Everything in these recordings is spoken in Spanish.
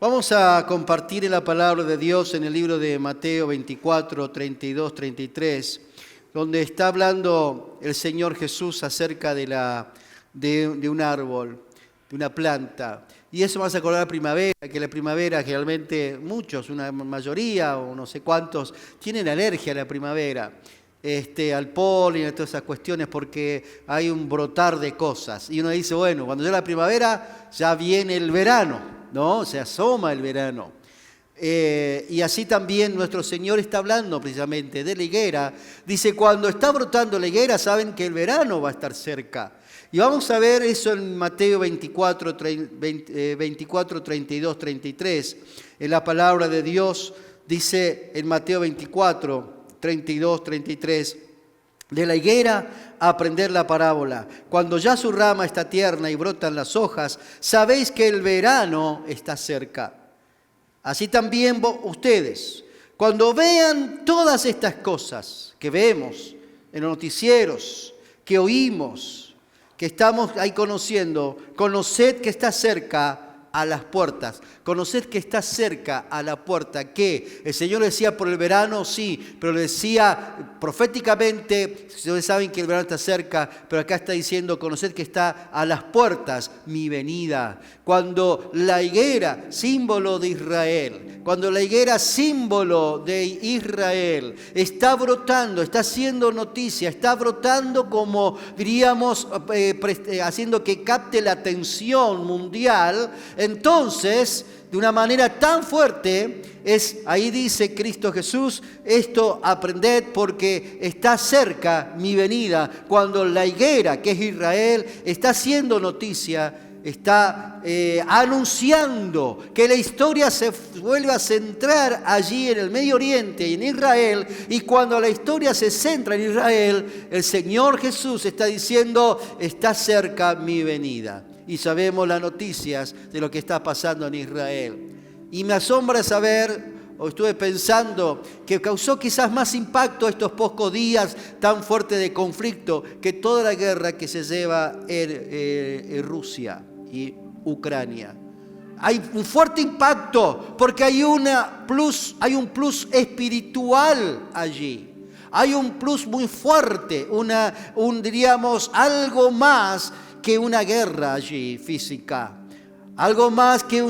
Vamos a compartir en la palabra de Dios en el libro de Mateo 24, 32, 33, donde está hablando el Señor Jesús acerca de un árbol, de una planta. Y eso me hace acordar la primavera, que la primavera generalmente muchos, una mayoría o no sé cuántos, tienen alergia a la primavera. Al polen, a todas esas cuestiones, porque hay un brotar de cosas. Y uno dice, bueno, cuando llega la primavera, ya viene el verano, ¿no? Se asoma el verano. Y así también nuestro Señor está hablando precisamente de la higuera. Dice, cuando está brotando la higuera, saben que el verano va a estar cerca. Y vamos a ver eso en Mateo 24, 32, 33. En la palabra de Dios dice en Mateo 24, 32, 33, de la higuera aprender la parábola. Cuando ya su rama está tierna y brotan las hojas, sabéis que el verano está cerca. Así también ustedes, cuando vean todas estas cosas que vemos en los noticieros, que oímos, que estamos ahí conociendo, conoced que está cerca a las puertas. Conoced que está cerca a la puerta. ¿Qué? El Señor decía por el verano, sí, pero le decía proféticamente, ustedes saben que el verano está cerca, pero acá está diciendo, conoced que está a las puertas mi venida. Cuando la higuera, símbolo de Israel, cuando la higuera, símbolo de Israel, está brotando, está haciendo noticia, está brotando como, diríamos, haciendo que capte la atención mundial, entonces, de una manera tan fuerte, ahí dice Cristo Jesús, esto aprended porque está cerca mi venida. Cuando la higuera, que es Israel, está haciendo noticia, está anunciando que la historia se vuelve a centrar allí en el Medio Oriente y en Israel, y cuando la historia se centra en Israel, el Señor Jesús está diciendo, está cerca mi venida. Y sabemos las noticias de lo que está pasando en Israel. Y me asombra saber, o estuve pensando, que causó quizás más impacto estos pocos días tan fuertes de conflicto que toda la guerra que se lleva en Rusia y Ucrania. Hay un fuerte impacto porque hay un plus espiritual allí. Hay un plus muy fuerte, diríamos, algo más que una guerra allí física, algo más que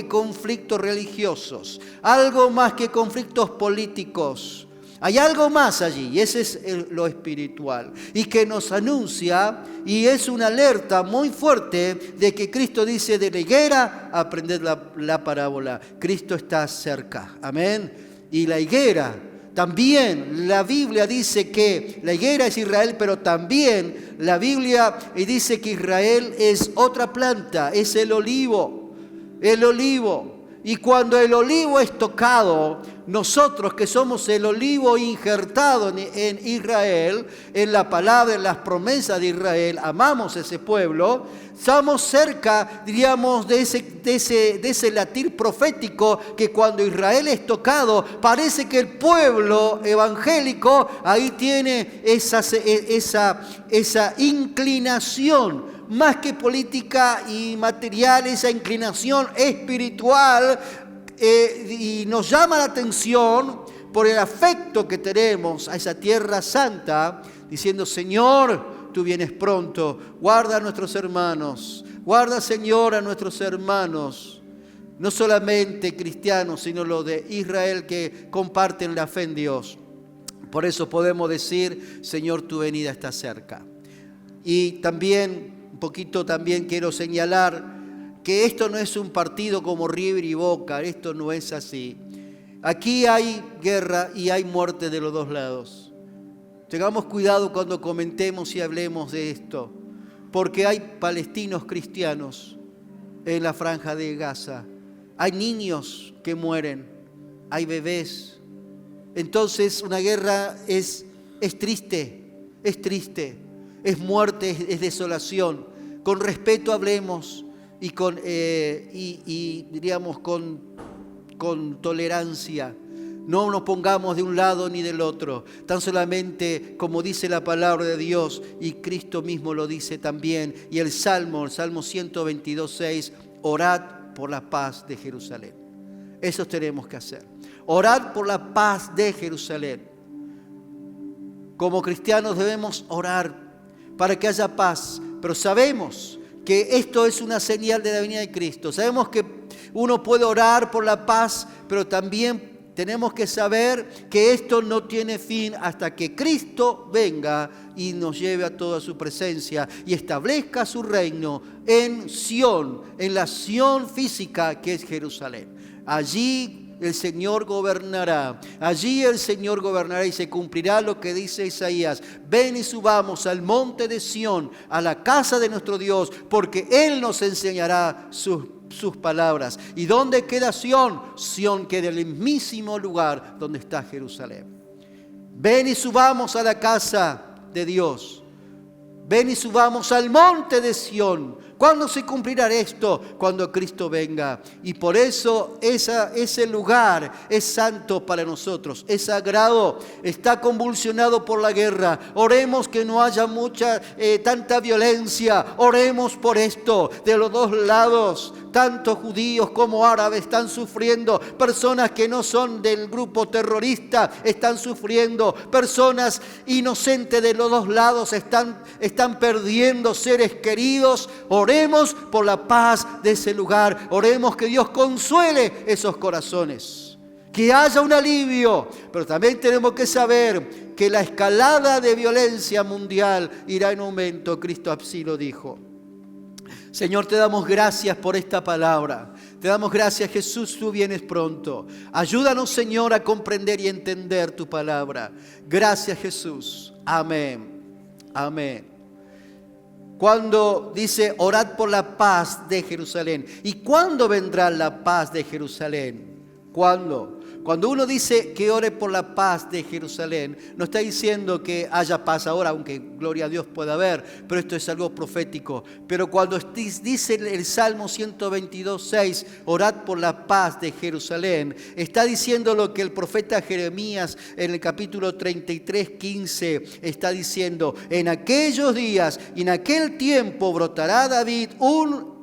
conflictos religiosos, algo más que conflictos políticos. Hay algo más allí, y ese es lo espiritual, y que nos anuncia, y es una alerta muy fuerte de que Cristo dice, de la higuera aprended la parábola. Cristo está cerca, amén. Y la higuera, también la Biblia dice que la higuera es Israel, pero también la Biblia dice que Israel es otra planta, es el olivo. El olivo. Y cuando el olivo es tocado, nosotros que somos el olivo injertado en Israel, en la palabra, en las promesas de Israel, amamos ese pueblo, estamos cerca, diríamos, de ese latir profético que cuando Israel es tocado, parece que el pueblo evangélico ahí tiene esa inclinación, más que política y material, esa inclinación espiritual, y nos llama la atención por el afecto que tenemos a esa tierra santa, diciendo, Señor, tú vienes pronto, guarda a nuestros hermanos, guarda, Señor, a nuestros hermanos, no solamente cristianos, sino los de Israel que comparten la fe en Dios. Por eso podemos decir, Señor, tu venida está cerca. Y también, un poquito también quiero señalar que esto no es un partido como River y Boca, esto no es así. Aquí hay guerra y hay muerte de los dos lados. Tengamos cuidado cuando comentemos y hablemos de esto, porque hay palestinos cristianos en la franja de Gaza, hay niños que mueren, hay bebés. Entonces una guerra es triste, es muerte, es desolación. Con respeto hablemos y diríamos con tolerancia. No nos pongamos de un lado ni del otro, tan solamente como dice la palabra de Dios, y Cristo mismo lo dice también, y el Salmo 122:6, orad por la paz de Jerusalén. Eso tenemos que hacer. Orar por la paz de Jerusalén. Como cristianos debemos orar para que haya paz, pero sabemos que esto es una señal de la venida de Cristo. Sabemos que uno puede orar por la paz, pero también tenemos que saber que esto no tiene fin hasta que Cristo venga y nos lleve a toda su presencia y establezca su reino en Sión, en la Sión física que es Jerusalén. Allí el Señor gobernará, allí el Señor gobernará y se cumplirá lo que dice Isaías: ven y subamos al monte de Sión, a la casa de nuestro Dios, porque Él nos enseñará sus palabras. ¿Y dónde queda Sión? Sión queda en el mismísimo lugar donde está Jerusalén. Ven y subamos a la casa de Dios. Ven y subamos al monte de Sión. ¿Cuándo se cumplirá esto? Cuando Cristo venga. Y por eso ese lugar es santo para nosotros, es sagrado, está convulsionado por la guerra. Oremos que no haya tanta violencia. Oremos por esto. De los dos lados, tanto judíos como árabes están sufriendo. Personas que no son del grupo terrorista están sufriendo. Personas inocentes de los dos lados están perdiendo seres queridos. Oremos por la paz de ese lugar. Oremos que Dios consuele esos corazones, que haya un alivio. Pero también tenemos que saber que la escalada de violencia mundial irá en aumento. Cristo así lo dijo. Señor, te damos gracias por esta palabra. Te damos gracias, Jesús, tú vienes pronto. Ayúdanos, Señor, a comprender y entender tu palabra. Gracias, Jesús. Amén. Amén. Cuando dice orad por la paz de Jerusalén. ¿Y cuándo vendrá la paz de Jerusalén? ¿Cuándo? Cuando uno dice que ore por la paz de Jerusalén, no está diciendo que haya paz ahora, aunque gloria a Dios pueda haber, pero esto es algo profético. Pero cuando dice el Salmo 122:6, orad por la paz de Jerusalén, está diciendo lo que el profeta Jeremías en el capítulo 33:15 está diciendo: en aquellos días y en aquel tiempo brotará David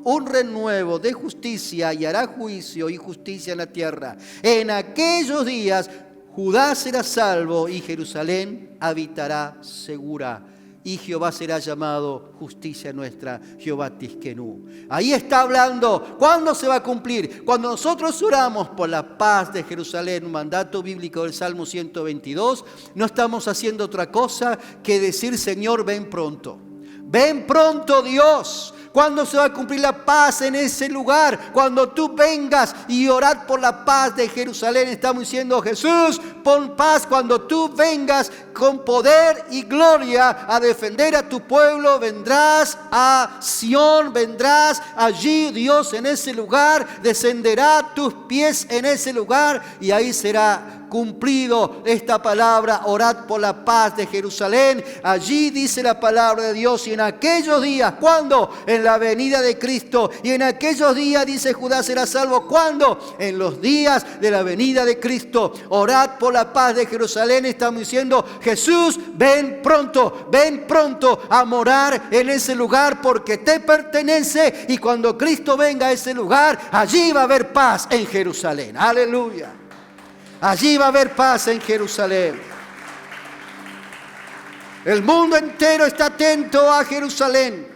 un renuevo de justicia y hará juicio y justicia en la tierra. En aquellos días Judá será salvo y Jerusalén habitará segura. Y Jehová será llamado justicia nuestra, Jehová Tiskenú. Ahí está hablando. ¿Cuándo se va a cumplir? Cuando nosotros oramos por la paz de Jerusalén, un mandato bíblico del Salmo 122, no estamos haciendo otra cosa que decir: Señor, ven pronto. Ven pronto, Dios. ¿Cuándo se va a cumplir la paz en ese lugar? Cuando tú vengas y orad por la paz de Jerusalén. Estamos diciendo: Jesús, pon paz cuando tú vengas con poder y gloria a defender a tu pueblo. Vendrás a Sión, vendrás allí, Dios, en ese lugar. Descenderá tus pies en ese lugar y ahí será cumplido esta palabra: orad por la paz de Jerusalén. Allí dice la palabra de Dios: y en aquellos días, ¿cuándo? En la venida de Cristo. Y en aquellos días, dice, Judá será salvo. ¿Cuándo? En los días de la venida de Cristo. Orad por la paz de Jerusalén. Estamos diciendo: Jesús, ven pronto a morar en ese lugar, porque te pertenece. Y cuando Cristo venga a ese lugar, allí va a haber paz en Jerusalén. Aleluya. Allí va a haber paz en Jerusalén. El mundo entero está atento a Jerusalén.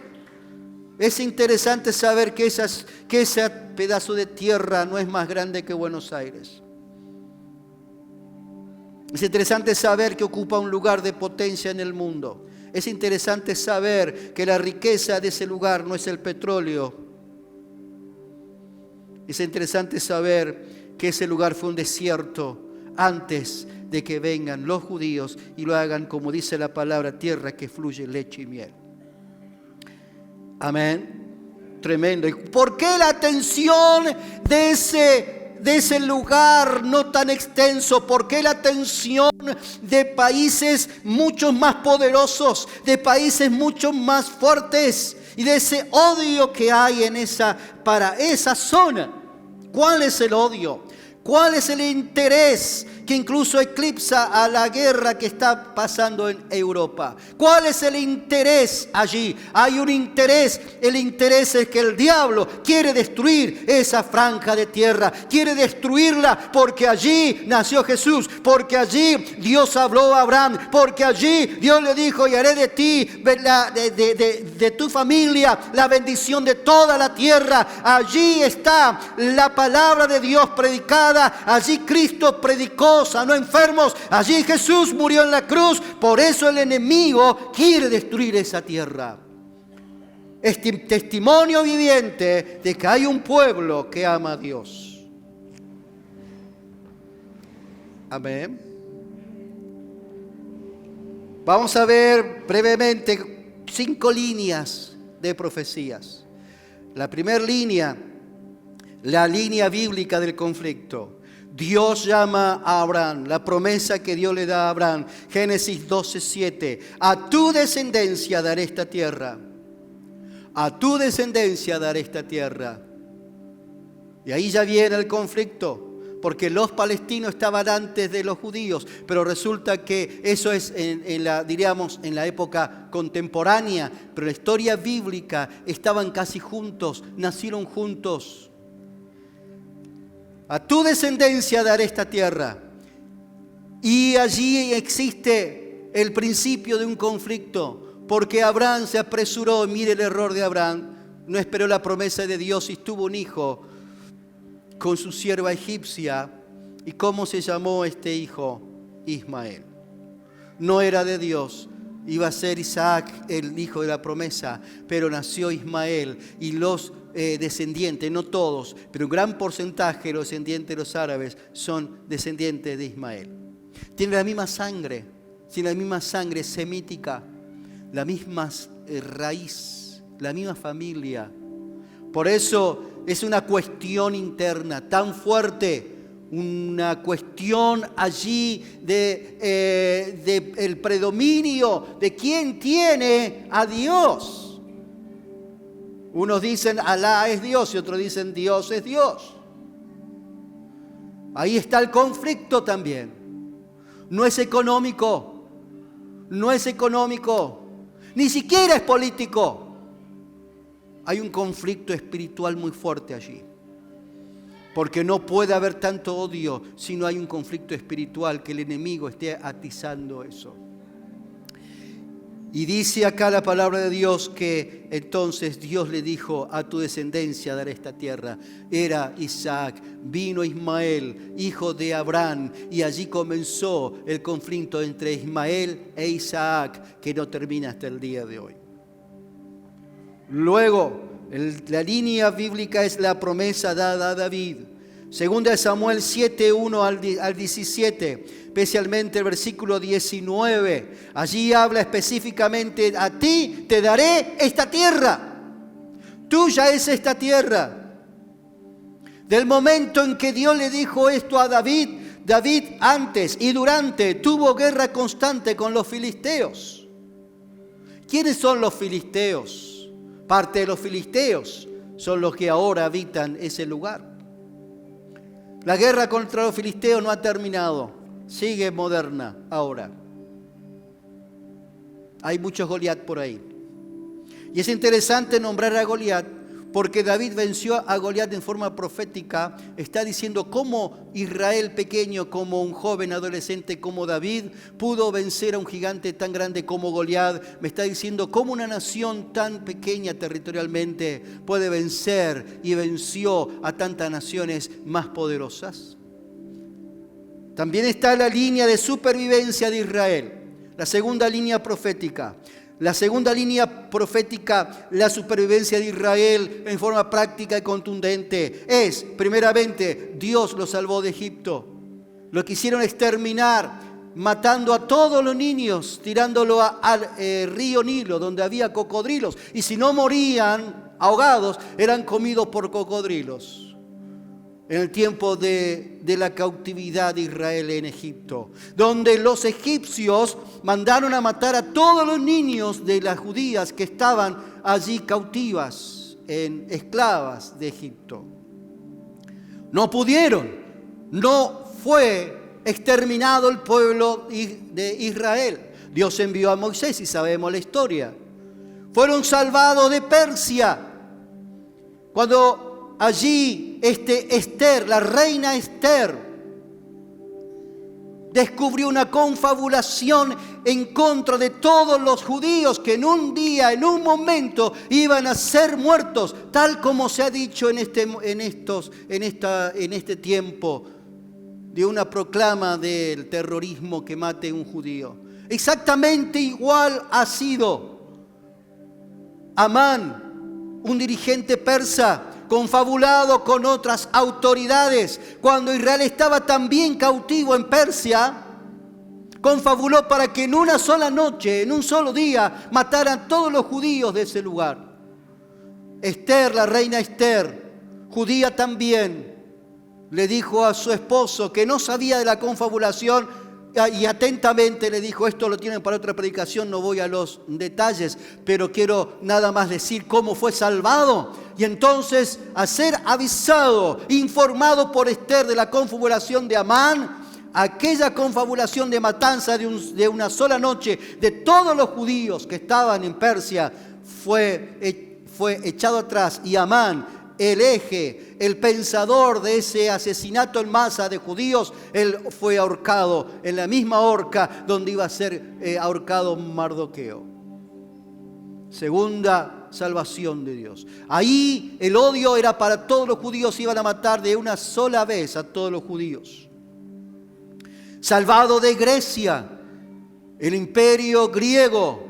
Es interesante saber que ese pedazo de tierra no es más grande que Buenos Aires. Es interesante saber que ocupa un lugar de potencia en el mundo. Es interesante saber que la riqueza de ese lugar no es el petróleo. Es interesante saber que ese lugar fue un desierto antes de que vengan los judíos y lo hagan, como dice la palabra, tierra que fluye leche y miel. Amén. Tremendo. ¿Y por qué la atención de ese lugar no tan extenso? ¿Por qué la atención de países mucho más poderosos, de países mucho más fuertes, y de ese odio que hay para esa zona? ¿Cuál es el odio? ¿Cuál es el interés que incluso eclipsa a la guerra que está pasando en Europa. ¿Cuál es el interés allí? Hay un interés. El interés es que el diablo quiere destruir esa franja de tierra. Quiere destruirla porque allí nació Jesús, porque allí Dios habló a Abraham, porque allí Dios le dijo: y haré de ti, de tu familia, la bendición de toda la tierra. Allí está la palabra de Dios predicada. Allí Cristo predicó, sanó enfermos. Allí Jesús murió en la cruz. Por eso el enemigo quiere destruir esa tierra. Es testimonio viviente de que hay un pueblo que ama a Dios. Amén. Vamos a ver brevemente 5 líneas de profecías. La primera línea, la línea bíblica del conflicto. Dios llama a Abraham, la promesa que Dios le da a Abraham. Génesis 12:7. A tu descendencia daré esta tierra. A tu descendencia daré esta tierra. Y ahí ya viene el conflicto. Porque los palestinos estaban antes de los judíos, pero resulta que eso es en la época contemporánea, pero en la historia bíblica estaban casi juntos, nacieron juntos. A tu descendencia daré esta tierra. Y allí existe el principio de un conflicto, porque Abraham se apresuró. Mire el error de Abraham, no esperó la promesa de Dios y tuvo un hijo con su sierva egipcia. ¿Y cómo se llamó este hijo? Ismael. No era de Dios, iba a ser Isaac el hijo de la promesa, pero nació Ismael y los descendientes, no todos, pero un gran porcentaje de los descendientes de los árabes son descendientes de Ismael. Tienen la misma sangre semítica, la misma raíz, la misma familia. Por eso es una cuestión interna tan fuerte, una cuestión allí de el predominio de quién tiene a Dios. Unos dicen Alá es Dios y otros dicen Dios es Dios. Ahí está el conflicto también. No es económico, ni siquiera es político. Hay un conflicto espiritual muy fuerte allí. Porque no puede haber tanto odio si no hay un conflicto espiritual, que el enemigo esté atizando eso. Y dice acá la palabra de Dios que entonces Dios le dijo: a tu descendencia daré esta tierra. Era Isaac, vino Ismael, hijo de Abraham, y allí comenzó el conflicto entre Ismael e Isaac, que no termina hasta el día de hoy. Luego, la línea bíblica es la promesa dada a David. Segunda de Samuel 7, 1 al 17, especialmente el versículo 19. Allí habla específicamente: a ti te daré esta tierra. Tuya es esta tierra. Del momento en que Dios le dijo esto a David, David antes y durante tuvo guerra constante con los filisteos. ¿Quiénes son los filisteos? Parte de los filisteos son los que ahora habitan ese lugar. La guerra contra los filisteos no ha terminado, sigue moderna ahora. Hay muchos Goliat por ahí. Y es interesante nombrar a Goliat porque David venció a Goliat en forma profética. Está diciendo cómo Israel pequeño, como un joven adolescente como David, pudo vencer a un gigante tan grande como Goliat. Me está diciendo cómo una nación tan pequeña territorialmente puede vencer y venció a tantas naciones más poderosas. También está la línea de supervivencia de Israel, la segunda línea profética. La segunda línea profética, la supervivencia de Israel en forma práctica y contundente, es, primeramente, Dios lo salvó de Egipto. Lo quisieron exterminar, matando a todos los niños, tirándolo al río Nilo, donde había cocodrilos. Y si no morían ahogados, eran comidos por cocodrilos. En el tiempo de la cautividad de Israel en Egipto, donde los egipcios mandaron a matar a todos los niños de las judías que estaban allí cautivas, esclavas de Egipto. No pudieron, no fue exterminado el pueblo de Israel. Dios envió a Moisés y sabemos la historia. Fueron salvados de Persia. Cuando allí Esther, la reina Esther, descubrió una confabulación en contra de todos los judíos que en un día, en un momento, iban a ser muertos, tal como se ha dicho en este tiempo de una proclama del terrorismo que mate a un judío. Exactamente igual ha sido Amán, un dirigente persa, confabulado con otras autoridades. Cuando Israel estaba también cautivo en Persia, confabuló para que en una sola noche, en un solo día, mataran a todos los judíos de ese lugar. Esther, la reina Esther, judía también, le dijo a su esposo que no sabía de la confabulación y atentamente le dijo, esto lo tienen para otra predicación, no voy a los detalles, pero quiero nada más decir cómo fue salvado. Y entonces, a ser avisado, informado por Esther de la confabulación de Amán, aquella confabulación de matanza de una sola noche de todos los judíos que estaban en Persia, fue echado atrás, y Amán, el eje, el pensador de ese asesinato en masa de judíos, él fue ahorcado en la misma horca donde iba a ser ahorcado Mardoqueo. Segunda salvación de Dios. Ahí el odio era para todos los judíos, iban a matar de una sola vez a todos los judíos. Salvado de Grecia, el imperio griego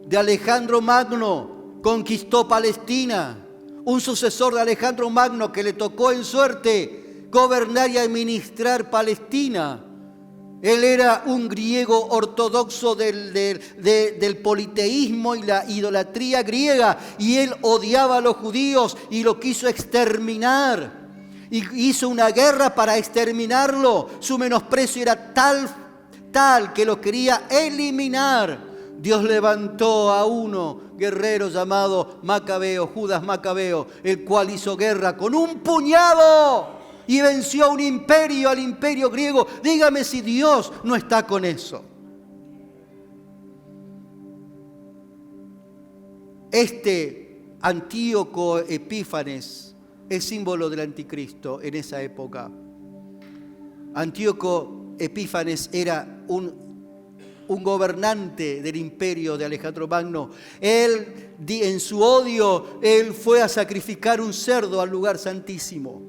de Alejandro Magno conquistó Palestina. Un sucesor de Alejandro Magno que le tocó en suerte gobernar y administrar Palestina. Él era un griego ortodoxo del politeísmo y la idolatría griega, y él odiaba a los judíos y lo quiso exterminar. Y hizo una guerra para exterminarlo. Su menosprecio era tal que lo quería eliminar. Dios levantó a uno guerrero llamado Macabeo, Judas Macabeo, el cual hizo guerra con un puñado y venció a un imperio, al imperio griego. Dígame si Dios no está con eso. Antíoco Epífanes es símbolo del anticristo en esa época. Antíoco Epífanes era un gobernante del imperio de Alejandro Magno. Él, en su odio, él fue a sacrificar un cerdo al lugar santísimo.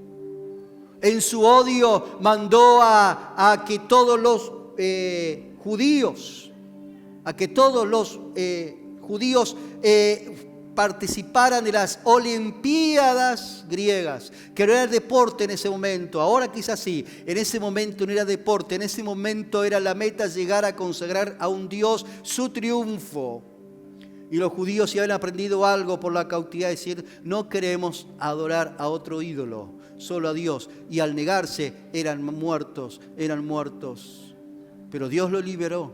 En su odio mandó a que todos los judíos participaran de las Olimpiadas griegas, que no era deporte en ese momento. Ahora quizás sí, en ese momento no era deporte, en ese momento era la meta llegar a consagrar a un Dios su triunfo. Y los judíos si habían aprendido algo por la cautividad, decir, no queremos adorar a otro ídolo, solo a Dios. Y al negarse eran muertos. Pero Dios lo liberó,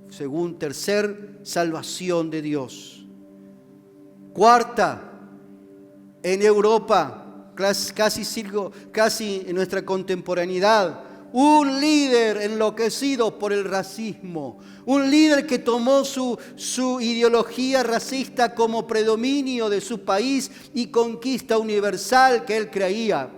según tercer salvación de Dios. Cuarta, en Europa, casi en nuestra contemporaneidad, un líder enloquecido por el racismo, un líder que tomó su ideología racista como predominio de su país y conquista universal que él creía.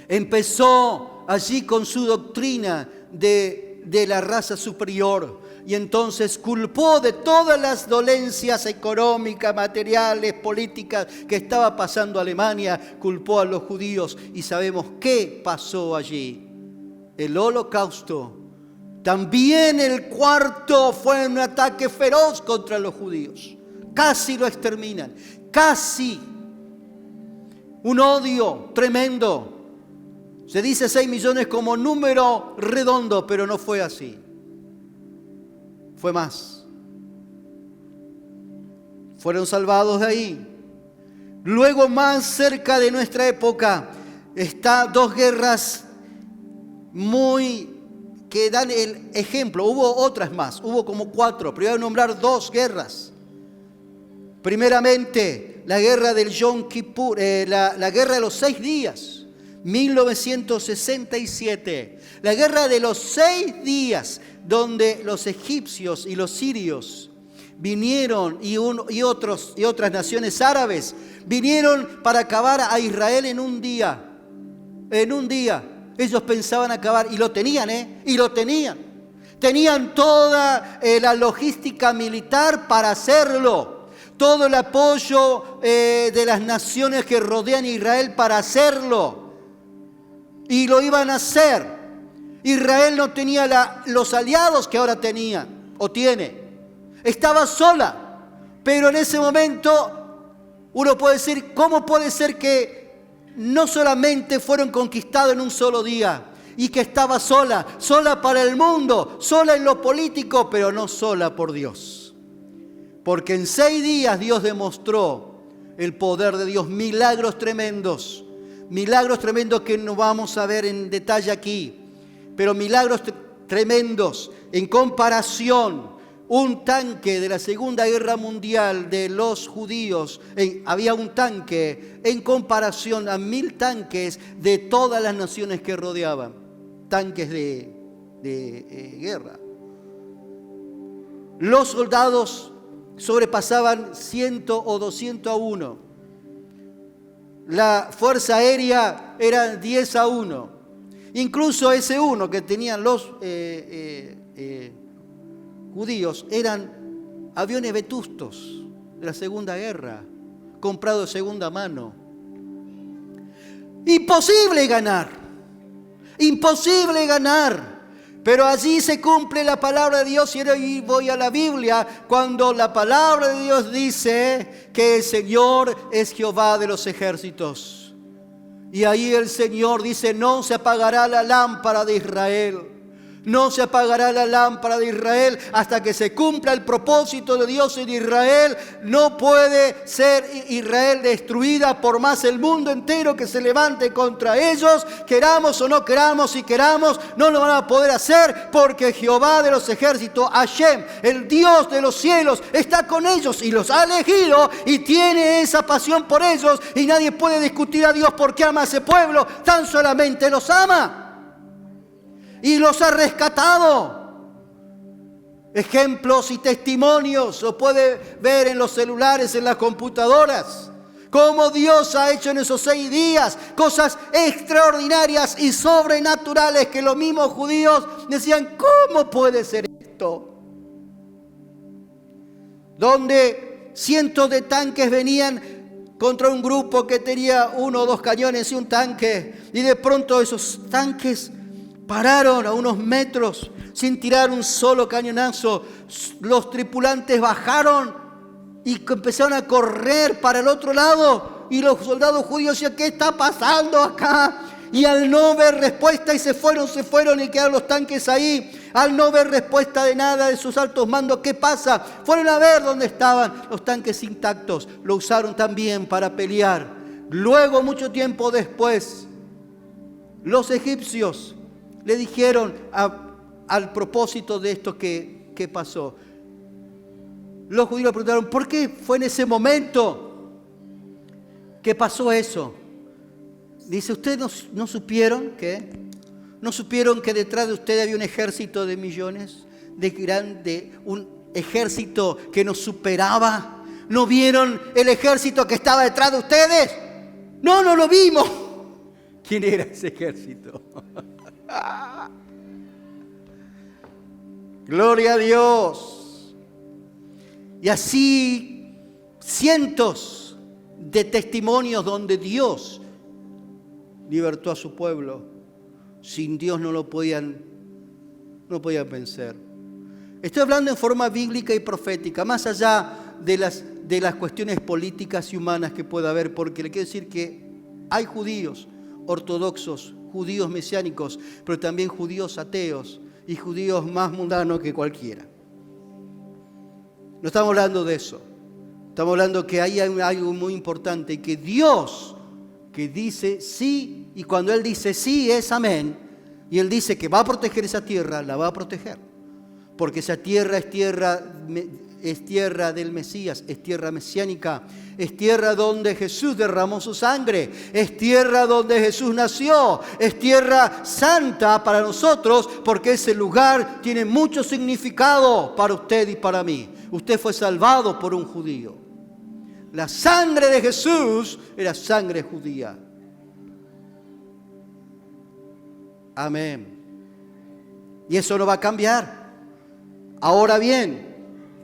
Empezó allí con su doctrina de la raza superior. Y entonces culpó de todas las dolencias económicas, materiales, políticas que estaba pasando Alemania, culpó a los judíos. Y sabemos qué pasó allí. El Holocausto. También el cuarto fue un ataque feroz contra los judíos. Casi lo exterminan. Casi. Un odio tremendo. Se dice 6 millones como número redondo, pero no fue así. Fue más. Fueron salvados de ahí. Luego, más cerca de nuestra época, están 2 guerras que dan el ejemplo. Hubo otras más, hubo como 4, pero voy a nombrar 2 guerras. Primeramente, la guerra del Yom Kippur, la guerra de los 6 días. 1967, la guerra de los 6 días, donde los egipcios y los sirios vinieron y otras naciones árabes vinieron para acabar a Israel en un día. En un día. Ellos pensaban acabar y lo tenían, y lo tenían. Tenían toda la logística militar para hacerlo. Todo el apoyo de las naciones que rodean a Israel para hacerlo. Y lo iban a hacer. Israel no tenía los aliados que ahora tenía o tiene. Estaba sola. Pero en ese momento uno puede decir, ¿cómo puede ser que no solamente fueron conquistados en un solo día? Y que estaba sola, sola para el mundo, sola en lo político, pero no sola por Dios. Porque en 6 días Dios demostró el poder de Dios, milagros tremendos que no vamos a ver en detalle aquí, pero milagros tremendos en comparación. Un tanque de la Segunda Guerra Mundial de los judíos, había un tanque en comparación a 1000 tanques de todas las naciones que rodeaban, tanques de guerra. Los soldados sobrepasaban 100 o 200 a 1. La fuerza aérea era 10 a 1. Incluso ese 1 que tenían los judíos eran aviones vetustos de la Segunda Guerra, comprados de segunda mano. Imposible ganar. Pero allí se cumple la palabra de Dios. Y ahora voy a la Biblia, cuando la palabra de Dios dice que el Señor es Jehová de los ejércitos. Y ahí el Señor dice, no se apagará la lámpara de Israel. No se apagará la lámpara de Israel hasta que se cumpla el propósito de Dios en Israel. No puede ser Israel destruida por más el mundo entero que se levante contra ellos. Queramos o no queramos, si queramos, no lo van a poder hacer, porque Jehová de los ejércitos, Hashem, el Dios de los cielos, está con ellos y los ha elegido y tiene esa pasión por ellos. Y nadie puede discutir a Dios porque ama a ese pueblo, tan solamente los ama. Y los ha rescatado. Ejemplos y testimonios lo puede ver en los celulares, en las computadoras. Cómo Dios ha hecho en esos 6 días cosas extraordinarias y sobrenaturales que los mismos judíos decían, ¿cómo puede ser esto? Donde cientos de tanques venían contra un grupo que tenía 1 o 2 cañones y un tanque. Y de pronto esos tanques pararon a unos metros sin tirar un solo cañonazo. Los tripulantes bajaron y empezaron a correr para el otro lado. Y los soldados judíos decían, ¿qué está pasando acá? Y al no ver respuesta, y se fueron y quedaron los tanques ahí. Al no ver respuesta de nada de sus altos mandos, ¿qué pasa? Fueron a ver dónde estaban los tanques intactos. Lo usaron también para pelear. Luego, mucho tiempo después, los egipcios le dijeron al propósito de esto que pasó. Los judíos le preguntaron, ¿por qué fue en ese momento que pasó eso? Dice, ¿ustedes no supieron qué? ¿No supieron que detrás de ustedes había un ejército de millones? Un ejército que nos superaba. ¿No vieron el ejército que estaba detrás de ustedes? No lo vimos. ¿Quién era ese ejército? Gloria a Dios. Y así cientos de testimonios donde Dios libertó a su pueblo. Sin Dios no podían vencer. Estoy hablando en forma bíblica y profética, más allá de las cuestiones políticas y humanas que pueda haber, porque le quiero decir que hay judíos ortodoxos, judíos mesiánicos, pero también judíos ateos y judíos más mundanos que cualquiera. No estamos hablando de eso. Estamos hablando que hay algo muy importante, que Dios, que dice sí, y cuando Él dice sí es amén, y Él dice que va a proteger esa tierra, la va a proteger. Porque esa tierra es tierra es tierra del Mesías, es tierra mesiánica, es tierra donde Jesús derramó su sangre, es tierra donde Jesús nació, es tierra santa para nosotros porque ese lugar tiene mucho significado para usted y para mí. Usted fue salvado por un judío. La sangre de Jesús era sangre judía. Amén. Y eso no va a cambiar. Ahora bien,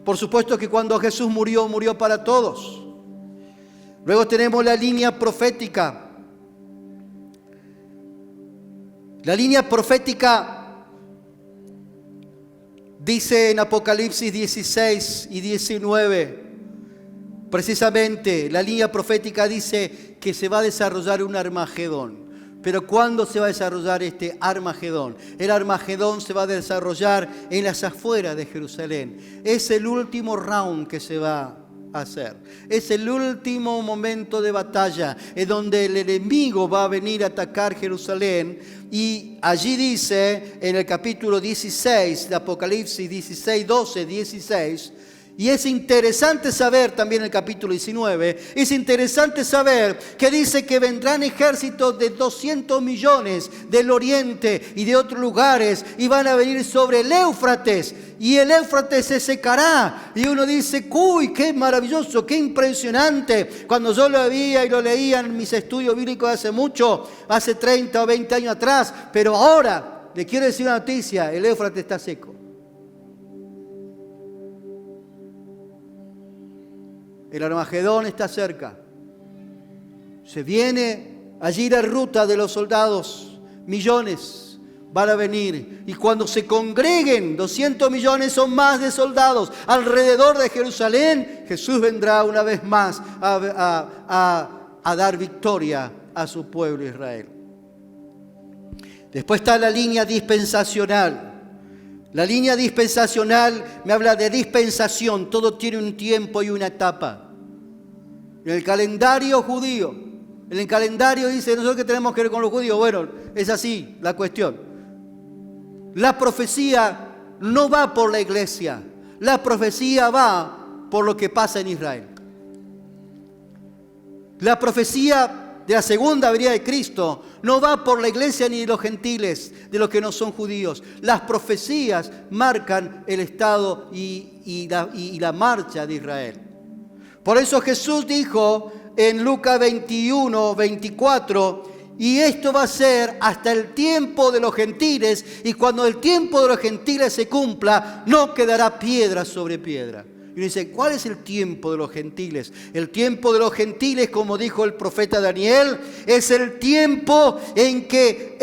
por supuesto que cuando Jesús murió, murió para todos. Luego tenemos la línea profética. La línea profética dice en Apocalipsis 16 y 19, precisamente la línea profética dice que se va a desarrollar un Armagedón. Pero ¿cuándo se va a desarrollar este Armagedón? El Armagedón se va a desarrollar en las afueras de Jerusalén. Es el último round que se va a hacer. Es el último momento de batalla, en donde el enemigo va a venir a atacar Jerusalén. Y allí dice, en el capítulo 16 de Apocalipsis 16, 12, 16... Y es interesante saber también en el capítulo 19, es interesante saber que dice que vendrán ejércitos de 200 millones del oriente y de otros lugares y van a venir sobre el Éufrates y el Éufrates se secará. Y uno dice, uy, qué maravilloso, qué impresionante. Cuando yo lo veía y lo leía en mis estudios bíblicos hace mucho, hace 30 o 20 años atrás, pero ahora le quiero decir una noticia, el Éufrates está seco. El Armagedón está cerca. Se viene allí la ruta de los soldados. Millones van a venir. Y cuando se congreguen, 200 millones o más de soldados alrededor de Jerusalén, Jesús vendrá una vez más a dar victoria a su pueblo Israel. Después está la línea dispensacional. La línea dispensacional me habla de dispensación. Todo tiene un tiempo y una etapa. En el calendario judío, en el calendario dice, nosotros que tenemos que ver con los judíos, bueno, es así la cuestión. La profecía no va por la iglesia, la profecía va por lo que pasa en Israel. La profecía de la segunda venida de Cristo no va por la iglesia ni de los gentiles, de los que no son judíos. Las profecías marcan el estado y la marcha de Israel. Por eso Jesús dijo en Lucas 21, 24, y esto va a ser hasta el tiempo de los gentiles, y cuando el tiempo de los gentiles se cumpla, no quedará piedra sobre piedra. Y uno dice, ¿cuál es el tiempo de los gentiles? El tiempo de los gentiles, como dijo el profeta Daniel, es el tiempo en que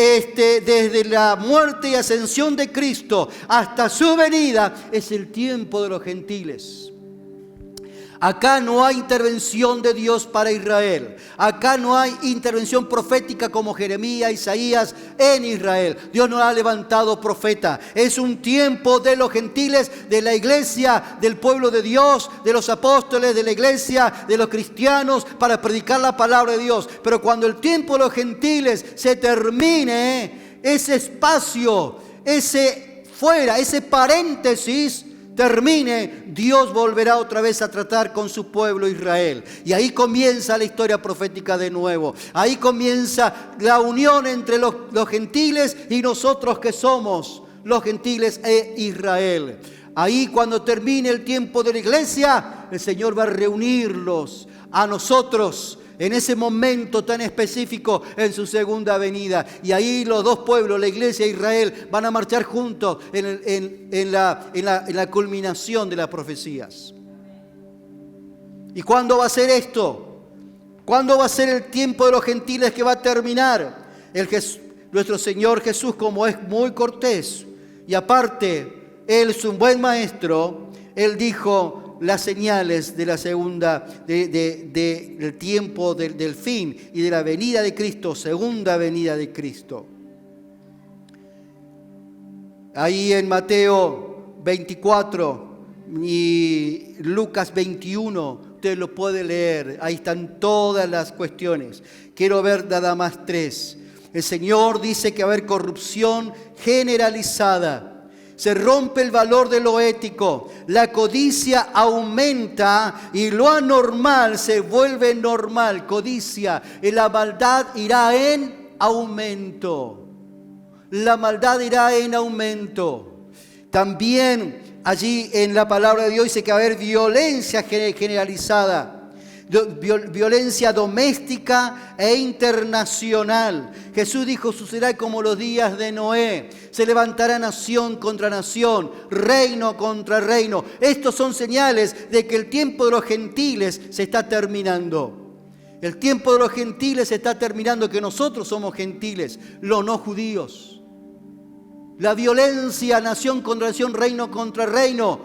desde la muerte y ascensión de Cristo hasta su venida, es el tiempo de los gentiles. Acá no hay intervención de Dios para Israel. Acá no hay intervención profética como Jeremías, Isaías en Israel. Dios no ha levantado profeta. Es un tiempo de los gentiles, de la iglesia, del pueblo de Dios, de los apóstoles, de la iglesia, de los cristianos, para predicar la palabra de Dios. Pero cuando el tiempo de los gentiles se termine, ese espacio, ese paréntesis, termine, Dios volverá otra vez a tratar con su pueblo Israel. Y ahí comienza la historia profética de nuevo. Ahí comienza la unión entre los gentiles y nosotros que somos los gentiles e Israel. Ahí cuando termine el tiempo de la iglesia, el Señor va a reunirlos a nosotros en ese momento tan específico en su segunda venida. Y ahí los dos pueblos, la iglesia e Israel, van a marchar juntos en la culminación de las profecías. ¿Y cuándo va a ser esto? ¿Cuándo va a ser el tiempo de los gentiles que va a terminar? Nuestro Señor Jesús, como es muy cortés, y aparte, Él es un buen maestro, Él dijo las señales de la segunda, del tiempo del fin y de la venida de Cristo, segunda venida de Cristo. Ahí en Mateo 24 y Lucas 21, usted lo puede leer, ahí están todas las cuestiones. Quiero ver nada más tres. El Señor dice que va a haber corrupción generalizada. Se rompe el valor de lo ético. La codicia aumenta y lo anormal se vuelve normal. Codicia. Y la maldad irá en aumento. La maldad irá en aumento. También allí en la palabra de Dios dice que va a haber violencia generalizada. Violencia doméstica e internacional. Jesús dijo, sucederá como los días de Noé. Se levantará nación contra nación, reino contra reino. Estos son señales de que el tiempo de los gentiles se está terminando. El tiempo de los gentiles se está terminando, que nosotros somos gentiles, los no judíos. La violencia, nación contra nación, reino contra reino.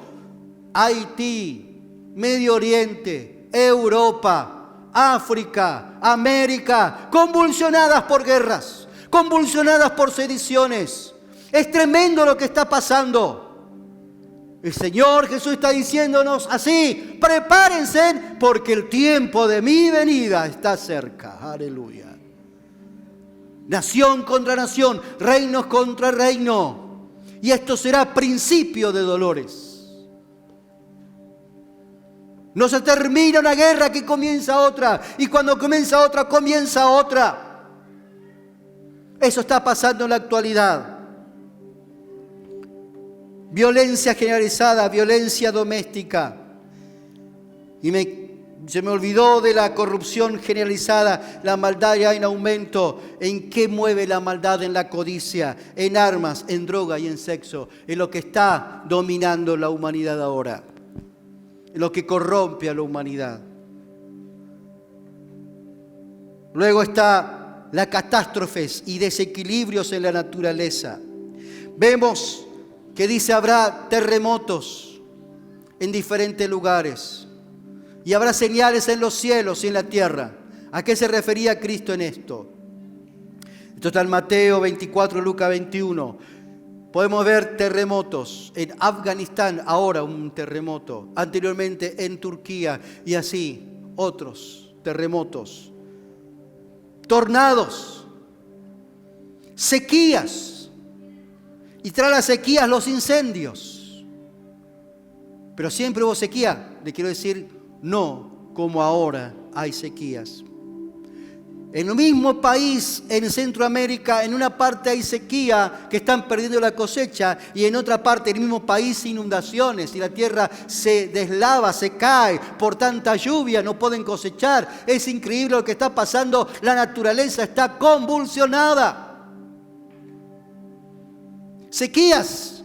Haití, Medio Oriente, Europa, África, América, convulsionadas por guerras, convulsionadas por sediciones. Es tremendo lo que está pasando. El Señor Jesús está diciéndonos así: prepárense porque el tiempo de mi venida está cerca. Aleluya. Nación contra nación, reinos contra reino. Y esto será principio de dolores. No se termina una guerra, que comienza otra. Y cuando comienza otra, comienza otra. Eso está pasando en la actualidad. Violencia generalizada, violencia doméstica. Y se me olvidó de la corrupción generalizada, la maldad ya en aumento. ¿En qué mueve la maldad? En la codicia, en armas, en droga y en sexo. En lo que está dominando la humanidad ahora. Lo que corrompe a la humanidad. Luego está las catástrofes y desequilibrios en la naturaleza. Vemos que dice habrá terremotos en diferentes lugares y habrá señales en los cielos y en la tierra. ¿A qué se refería Cristo en esto? Esto está en Mateo 24, Lucas 21. Podemos ver terremotos en Afganistán, ahora un terremoto, anteriormente en Turquía y así otros terremotos, tornados, sequías y tras las sequías los incendios. Pero siempre hubo sequía, le quiero decir, no como ahora hay sequías. En el mismo país, en Centroamérica, en una parte hay sequía, que están perdiendo la cosecha, y en otra parte, en el mismo país, inundaciones, y la tierra se deslava, se cae por tanta lluvia, no pueden cosechar. Es increíble lo que está pasando, la naturaleza está convulsionada. Sequías.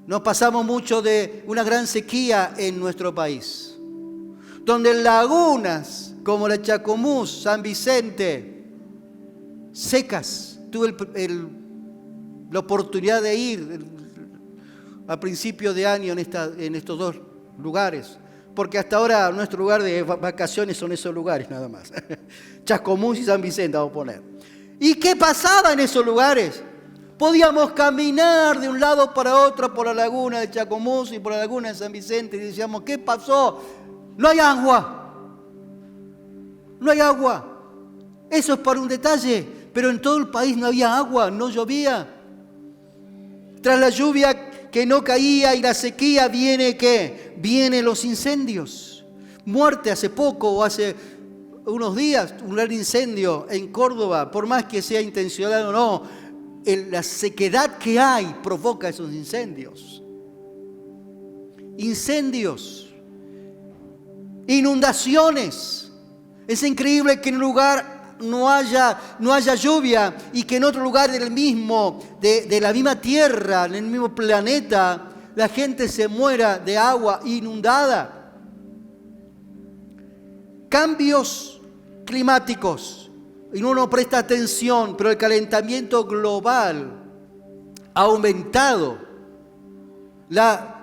Nos pasamos mucho de una gran sequía en nuestro país, donde lagunas como la Chacomús, San Vicente, secas. Tuve la oportunidad de ir a principio de año en estos dos lugares, porque hasta ahora nuestro lugar de vacaciones son esos lugares nada más. Chacomús y San Vicente vamos a poner. ¿Y qué pasaba en esos lugares? Podíamos caminar de un lado para otro por la laguna de Chacomús y por la laguna de San Vicente y decíamos, ¿qué pasó? No hay agua. No hay agua. Eso es para un detalle, pero en todo el país no había agua, no llovía. Tras la lluvia que no caía y la sequía viene ¿qué? Vienen los incendios. Muerte hace poco o hace unos días, un gran incendio en Córdoba, por más que sea intencional o no, la sequedad que hay provoca esos incendios. Incendios, inundaciones. Es increíble que en un lugar no haya lluvia y que en otro lugar de la misma tierra, en el mismo planeta, la gente se muera de agua inundada. Cambios climáticos. Y uno no presta atención, pero el calentamiento global ha aumentado.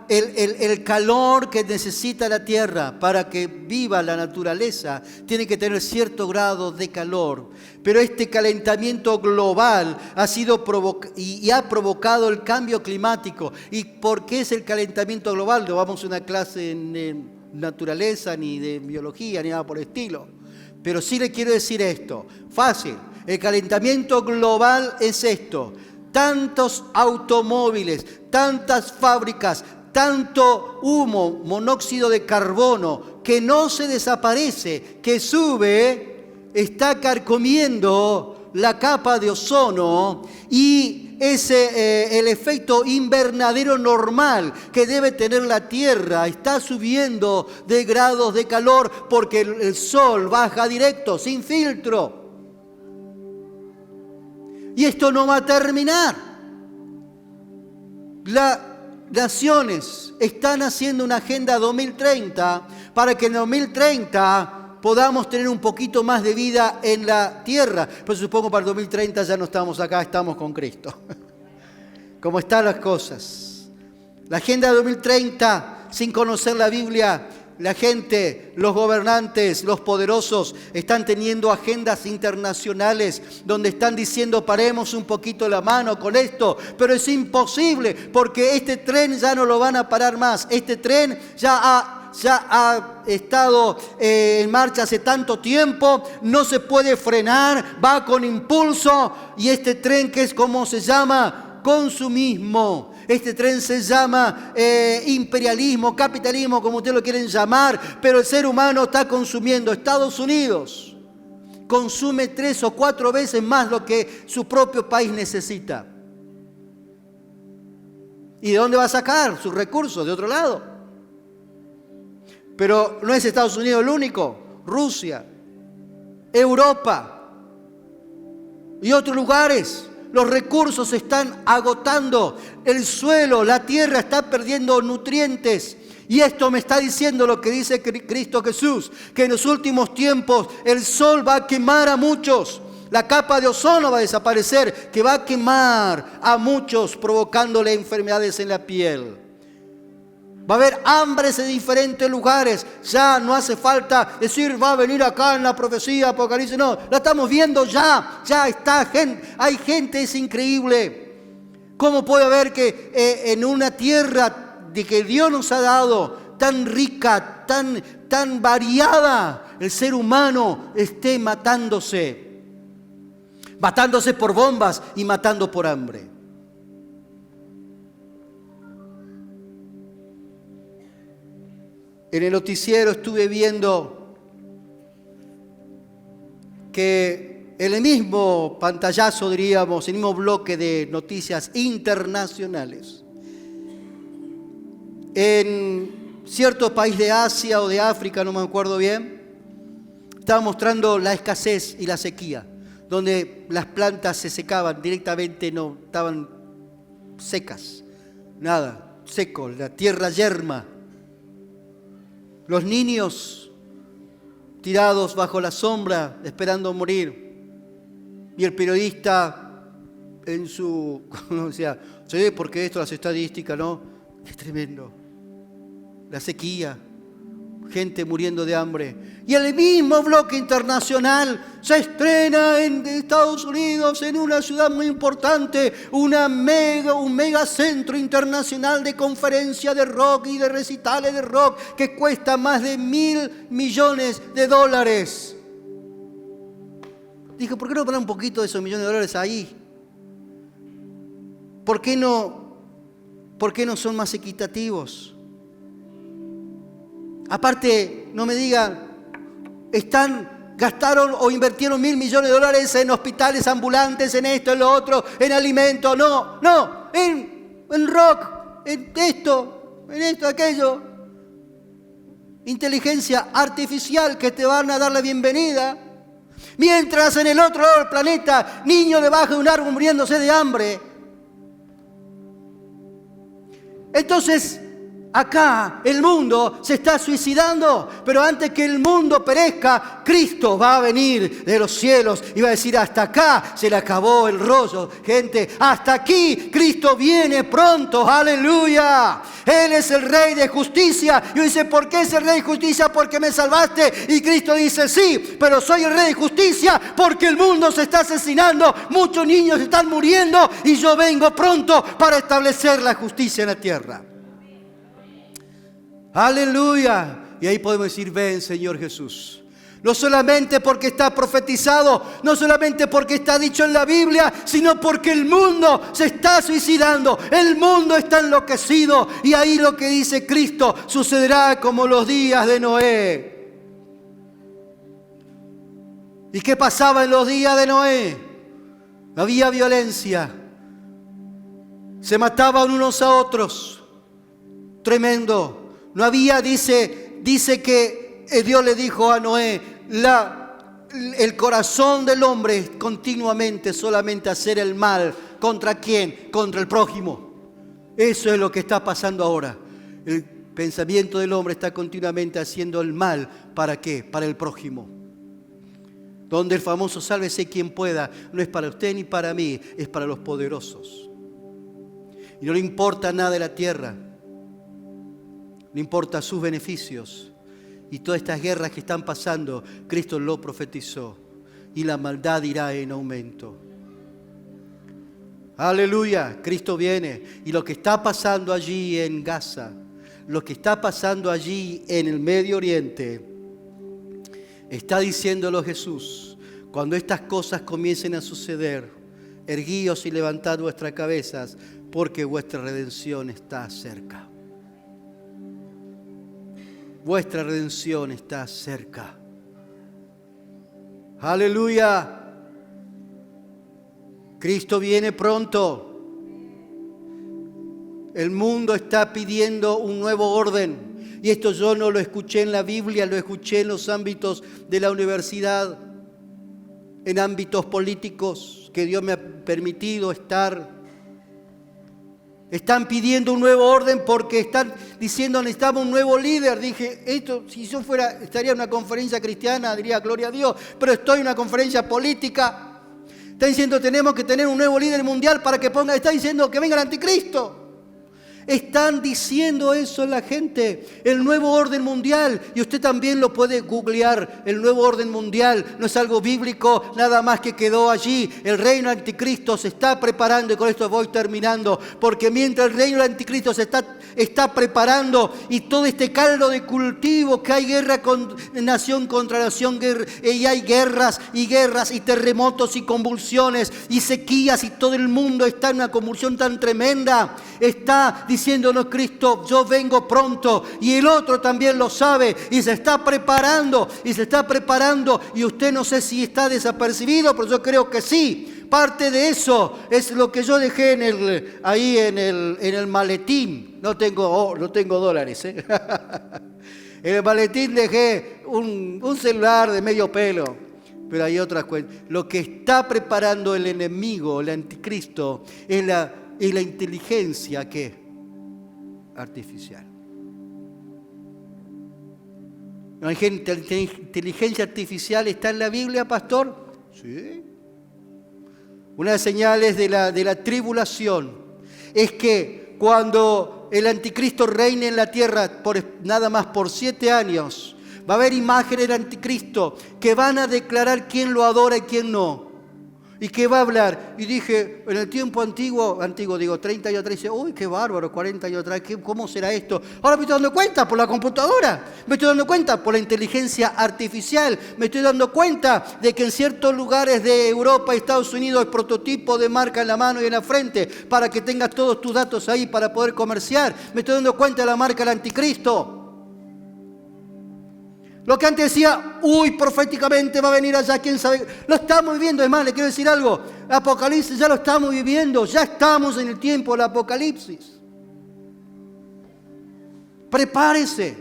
El calor que necesita la tierra para que viva la naturaleza tiene que tener cierto grado de calor. Pero este calentamiento global ha provocado el cambio climático. ¿Y por qué es el calentamiento global? No vamos a una clase en naturaleza, ni de biología, ni nada por el estilo. Pero sí le quiero decir esto, fácil. El calentamiento global es esto. tantos automóviles, tantas fábricas, tanto humo, monóxido de carbono, que no se desaparece, que sube, está carcomiendo la capa de ozono, y el efecto invernadero normal que debe tener la Tierra está subiendo de grados de calor porque el sol baja directo, sin filtro. Y esto no va a terminar. Las naciones están haciendo una agenda 2030 para que en 2030 podamos tener un poquito más de vida en la tierra. Pero supongo para el 2030 ya no estamos acá, estamos con Cristo. Como están las cosas. La agenda 2030, sin conocer la Biblia, la gente, los gobernantes, los poderosos están teniendo agendas internacionales donde están diciendo paremos un poquito la mano con esto, pero es imposible porque este tren ya no lo van a parar más. Este tren ya ha estado en marcha hace tanto tiempo, no se puede frenar, va con impulso, y este tren, que es como se llama, consumismo. Este tren se llama imperialismo, capitalismo, como ustedes lo quieren llamar, pero el ser humano está consumiendo. Estados Unidos consume 3 o 4 veces más lo que su propio país necesita. ¿Y de dónde va a sacar sus recursos? De otro lado. Pero no es Estados Unidos el único. Rusia, Europa y otros lugares. Los recursos se están agotando. El suelo, la tierra está perdiendo nutrientes. Y esto me está diciendo lo que dice Cristo Jesús, que en los últimos tiempos el sol va a quemar a muchos. La capa de ozono va a desaparecer, que va a quemar a muchos, provocándole enfermedades en la piel. Va a haber hambres en diferentes lugares. Ya no hace falta decir va a venir acá en la profecía Apocalipsis. No, la estamos viendo ya. Ya está. Hay gente, es increíble. ¿Cómo puede haber que en una tierra de que Dios nos ha dado, tan rica, tan variada, el ser humano esté matándose? Matándose por bombas y matando por hambre. En el noticiero estuve viendo que en el mismo pantallazo, diríamos, el mismo bloque de noticias internacionales, en cierto país de Asia o de África, no me acuerdo bien, estaba mostrando la escasez y la sequía, donde las plantas se secaban directamente, no estaban secas, nada, seco, la tierra yerma. Los niños tirados bajo la sombra, esperando morir. Y el periodista en su... decía, ¿se ve por qué esto, las estadísticas, no? Es tremendo. La sequía, gente muriendo de hambre. Y el mismo bloque internacional se estrena en Estados Unidos, en una ciudad muy importante, un mega centro internacional de conferencia de rock y de recitales de rock que cuesta más de $1.000 millones. Dije, ¿por qué no poner un poquito de esos $1.000 millones ahí? ¿Por qué no son más equitativos? Aparte, no me digan, gastaron o invirtieron $1.000 millones en hospitales ambulantes, en esto, en lo otro, en alimentos. No, en rock, en esto, aquello. Inteligencia artificial que te van a dar la bienvenida. Mientras en el otro lado del planeta, niños debajo de un árbol muriéndose de hambre. Entonces, acá el mundo se está suicidando, pero antes que el mundo perezca, Cristo va a venir de los cielos y va a decir, hasta acá se le acabó el rollo, gente, hasta aquí Cristo viene pronto, aleluya. Él es el Rey de justicia. Y uno dice, ¿por qué es el Rey de justicia? Porque me salvaste. Y Cristo dice, sí, pero soy el Rey de justicia porque el mundo se está asesinando, muchos niños están muriendo y yo vengo pronto para establecer la justicia en la tierra. Aleluya. Y ahí podemos decir, ven Señor Jesús. No solamente porque está profetizado, no solamente porque está dicho en la Biblia, sino porque el mundo se está suicidando, el mundo está enloquecido. Y ahí lo que dice Cristo sucederá como los días de Noé. ¿Y qué pasaba en los días de Noé? Había violencia, se mataban unos a otros, tremendo. No había, dice que Dios le dijo a Noé, el corazón del hombre es continuamente solamente hacer el mal. ¿Contra quién? Contra el prójimo. Eso es lo que está pasando ahora. El pensamiento del hombre está continuamente haciendo el mal. ¿Para qué? Para el prójimo. Donde el famoso sálvese quien pueda, no es para usted ni para mí, es para los poderosos. Y no le importa nada de la tierra, le importa sus beneficios. Y todas estas guerras que están pasando, Cristo lo profetizó. Y la maldad irá en aumento. Aleluya, Cristo viene. Y lo que está pasando allí en Gaza, lo que está pasando allí en el Medio Oriente, está diciéndolo Jesús. Cuando estas cosas comiencen a suceder, erguíos y levantad vuestras cabezas, porque vuestra redención está cerca. Vuestra redención está cerca. Aleluya. Cristo viene pronto. El mundo está pidiendo un nuevo orden. Y esto yo no lo escuché en la Biblia, lo escuché en los ámbitos de la universidad, en ámbitos políticos que Dios me ha permitido estar. Están pidiendo un nuevo orden porque están diciendo necesitamos un nuevo líder. Dije, esto si yo estaría en una conferencia cristiana, diría gloria a Dios, pero estoy en una conferencia política. Está diciendo tenemos que tener un nuevo líder mundial para que está diciendo que venga el anticristo. Están diciendo eso la gente, el nuevo orden mundial, y usted también lo puede googlear. El nuevo orden mundial no es algo bíblico, nada más que quedó allí. El reino anticristo se está preparando, y con esto voy terminando, porque mientras el reino anticristo se está preparando, y todo este caldo de cultivo, que hay guerra con nación contra nación, y hay guerras y terremotos y convulsiones y sequías, y todo el mundo está en una convulsión tan tremenda, está diciéndonos Cristo, yo vengo pronto, y el otro también lo sabe y se está preparando, y usted no sé si está desapercibido, pero yo creo que sí. Parte de eso es lo que yo dejé ahí en el maletín. No tengo dólares, ¿eh? En el maletín dejé un celular de medio pelo, pero hay otras cuentas. Lo que está preparando el enemigo, el anticristo, es la inteligencia que artificial. ¿La inteligencia artificial está en la Biblia, pastor? Sí. Una de las señales de la tribulación es que cuando el anticristo reine en la tierra nada más por 7 años, va a haber imágenes del anticristo que van a declarar quién lo adora y quién no. ¿Y qué va a hablar? Y dije, en el tiempo antiguo digo, 30 años atrás, dice, uy, qué bárbaro, 40 años atrás, ¿cómo será esto? Ahora me estoy dando cuenta por la computadora, me estoy dando cuenta por la inteligencia artificial, me estoy dando cuenta de que en ciertos lugares de Europa y Estados Unidos hay prototipo de marca en la mano y en la frente para que tengas todos tus datos ahí para poder comerciar. Me estoy dando cuenta de la marca del anticristo. Lo que antes decía, uy, proféticamente va a venir allá, quién sabe. Lo estamos viviendo, es más, le quiero decir algo. Apocalipsis ya lo estamos viviendo, ya estamos en el tiempo del Apocalipsis. Prepárese.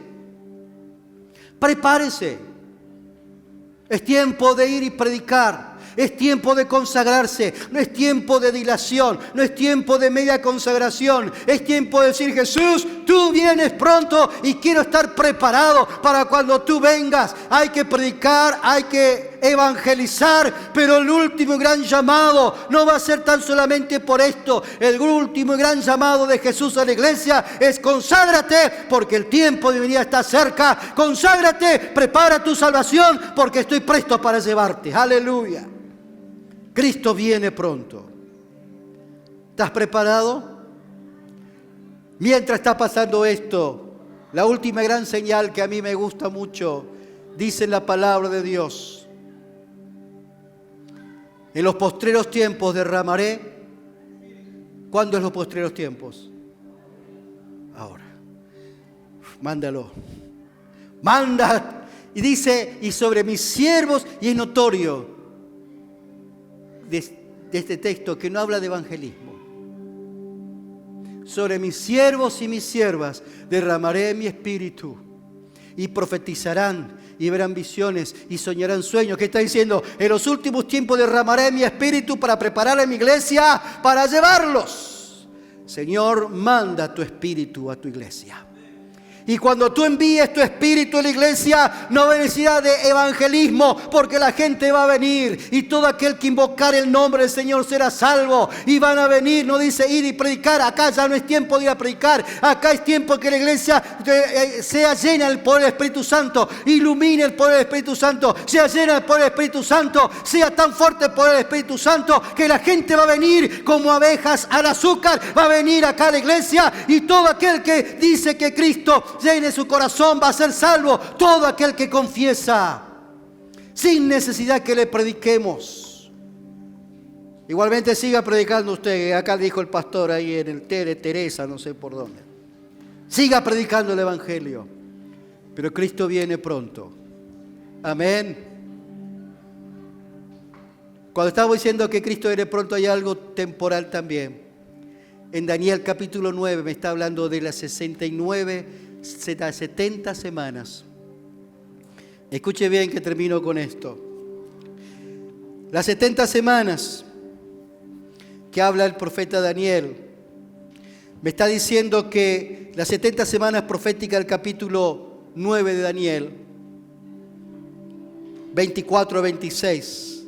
Es tiempo de ir y predicar. Es tiempo de consagrarse, no es tiempo de dilación, no es tiempo de media consagración, es tiempo de decir, Jesús, tú vienes pronto y quiero estar preparado para cuando tú vengas. Hay que predicar, hay que evangelizar, pero el último gran llamado no va a ser tan solamente por esto. El último gran llamado de Jesús a la iglesia es conságrate, porque el tiempo de venir está cerca. Conságrate, prepara tu salvación, porque estoy presto para llevarte. Aleluya. Cristo viene pronto. ¿Estás preparado? Mientras está pasando esto, la última gran señal que a mí me gusta mucho dice la palabra de Dios: en los postreros tiempos derramaré. ¿Cuándo es los postreros tiempos? Ahora. Mándalo. Manda. Y dice, y sobre mis siervos, y es notorio de este texto que no habla de evangelismo. Sobre mis siervos y mis siervas derramaré mi espíritu, y profetizarán, y verán visiones, y soñarán sueños. ¿Qué está diciendo? En los últimos tiempos derramaré mi espíritu para preparar a mi iglesia para llevarlos. Señor, manda tu espíritu a tu iglesia. Y cuando tú envíes tu espíritu a la iglesia, no hay necesidad de evangelismo, porque la gente va a venir y todo aquel que invocar el nombre del Señor será salvo. Y van a venir, no dice ir y predicar. Acá ya no es tiempo de ir a predicar. Acá es tiempo que la iglesia sea llena del poder del Espíritu Santo, ilumine el poder del Espíritu Santo, sea llena del poder del Espíritu Santo, sea tan fuerte el poder del Espíritu Santo que la gente va a venir como abejas al azúcar. Va a venir acá a la iglesia, y todo aquel que dice que Cristo llene su corazón va a ser salvo. Todo aquel que confiesa, sin necesidad que le prediquemos. Igualmente siga predicando usted. Acá dijo el pastor ahí en el Teresa, no sé por dónde. Siga predicando el evangelio, pero Cristo viene pronto. Amén. Cuando estamos diciendo que Cristo viene pronto, hay algo temporal también. En Daniel capítulo 9 me está hablando de las 70 semanas. Escuche bien que termino con esto. Las 70 semanas que habla el profeta Daniel, me está diciendo que las 70 semanas proféticas del capítulo 9 de Daniel, 24 a 26,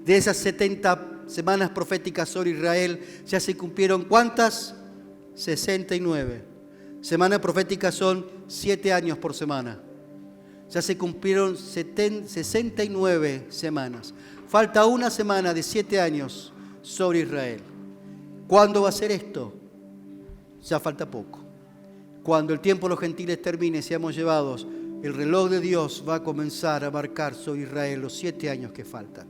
de esas 70 semanas proféticas sobre Israel, ya se cumplieron ¿cuántas? 69. Semanas proféticas son 7 años por semana. Ya se cumplieron 69 semanas. Falta una semana de 7 años sobre Israel. ¿Cuándo va a ser esto? Ya falta poco. Cuando el tiempo de los gentiles termine y seamos llevados, el reloj de Dios va a comenzar a marcar sobre Israel los 7 años que faltan.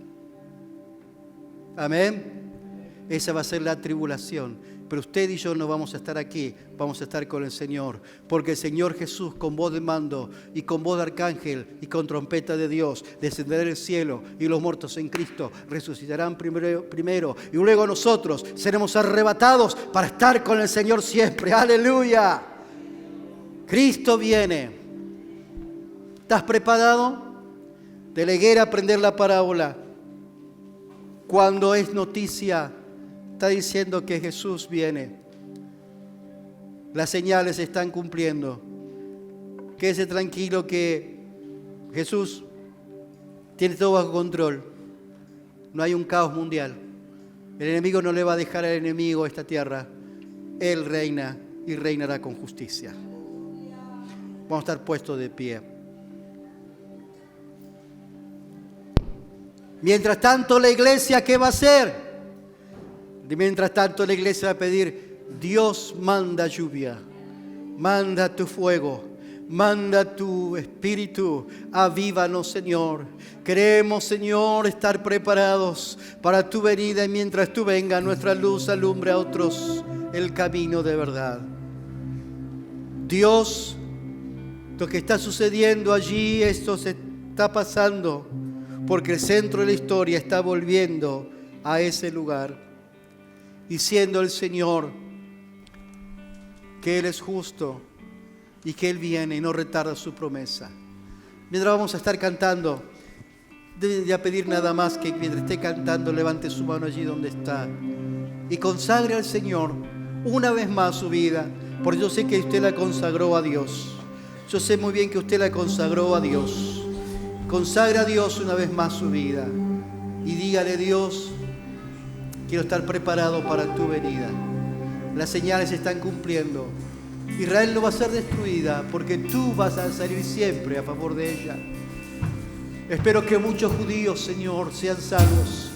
Amén. Esa va a ser la tribulación. Pero usted y yo no vamos a estar aquí, vamos a estar con el Señor. Porque el Señor Jesús, con voz de mando y con voz de arcángel y con trompeta de Dios, descenderá del cielo, y los muertos en Cristo resucitarán primero. Y luego nosotros seremos arrebatados para estar con el Señor siempre. ¡Aleluya! Cristo viene. ¿Estás preparado? De la higuera aprender la parábola. Cuando es noticia, está diciendo que Jesús viene. Las señales se están cumpliendo. Quédese tranquilo que Jesús tiene todo bajo control. No hay un caos mundial. El enemigo no le va a dejar al enemigo esta tierra. Él reina y reinará con justicia. Vamos a estar puestos de pie. Mientras tanto, la iglesia, ¿qué va a hacer? Mientras tanto, la iglesia va a pedir: Dios, manda lluvia, manda tu fuego, manda tu espíritu, avívanos, Señor. Queremos, Señor, estar preparados para tu venida, y mientras tú vengas, nuestra luz alumbre a otros el camino de verdad. Dios, lo que está sucediendo allí, esto se está pasando porque el centro de la historia está volviendo a ese lugar. Diciendo el Señor que Él es justo y que Él viene y no retarda su promesa. Mientras vamos a estar cantando, debe ya pedir nada más que mientras esté cantando levante su mano allí donde está y consagre al Señor una vez más su vida, porque yo sé que usted la consagró a Dios. Yo sé muy bien que usted la consagró a Dios. Consagre a Dios una vez más su vida y dígale: Dios, quiero estar preparado para tu venida. Las señales se están cumpliendo. Israel no va a ser destruida porque tú vas a salir siempre a favor de ella. Espero que muchos judíos, Señor, sean salvos.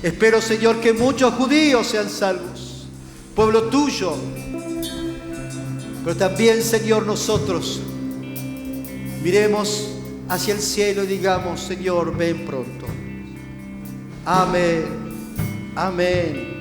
Espero, Señor, que muchos judíos sean salvos. Pueblo tuyo. Pero también, Señor, nosotros miremos hacia el cielo y digamos: Señor, ven pronto. Amén. Amén.